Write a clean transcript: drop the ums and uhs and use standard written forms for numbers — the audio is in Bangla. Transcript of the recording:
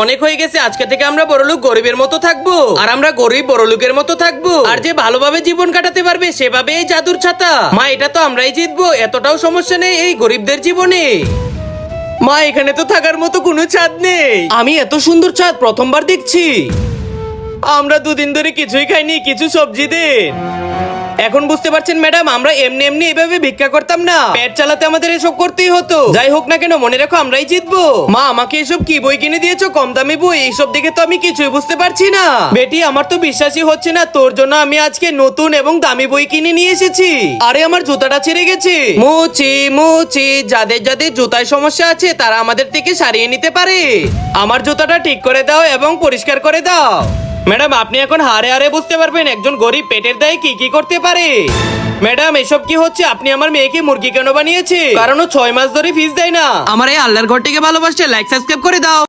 অনেক হয়ে গেছে। আজকে থেকে আমরা বড়লোক গরিবের মতো থাকবো, আর আমরা গরিব বড়লোকের মতো থাকবো। আর যে ভালোভাবে জীবন কাটাতে পারবে সেভাবে এই জাদুর ছাতা। মা, এটা তো আমরাই জিতবো, এতটাও সমস্যা নেই এই গরিবদের জীবনে। মা, এখানে তো থাকার মতো কোনো ছাদ নেই। আমি এত সুন্দর ছাদ প্রথমবার দেখছি। আমরা দুদিন ধরে কিছুই খাইনি, কিছু সবজি দেন। এখন বুঝতে পারছেন ম্যাডাম, আমরা এমনি এমনি এভাবে ভিক্ষা করতাম না, পেট চালাতে আমাদের এসব করতেই হতো। যাই হোক না কেন, মনে রাখো আমরাই জিতবো। মা, আমাকে এসব কি বই কিনে দিয়েছো? কম দামি বই? এইসব দেখে তো আমি কিছুই বুঝতে পারছি না। বেটি, আমার তো বিশ্বাসই হচ্ছে না, তোর জন্য আমি আজকে নতুন এবং দামি বই কিনে নিয়ে এসেছি। আরে, আমার জুতাটা ছিঁড়ে গেছে। মুচি মুচি, যাদের যাদের জুতায় সমস্যা আছে তারা আমাদের থেকে সারিয়ে নিতে পারে। আমার জুতাটা ঠিক করে দাও এবং পরিষ্কার করে দাও। ম্যাডাম, আপনি এখন হারে হারে বুঝতে পারবেন একজন গরিব পেটের দায়ে কি কি করতে পারে। ম্যাডাম, এসব কি হচ্ছে? আপনি আমার মেয়েকে মুরগি কেন বানিয়েছে? কারণ ও 6 মাস ধরে ফিস দেয় না। আমার এই আল্লাহর ঘরটিকে ভালোবাসতে লাইক সাবস্ক্রাইব করে দাও।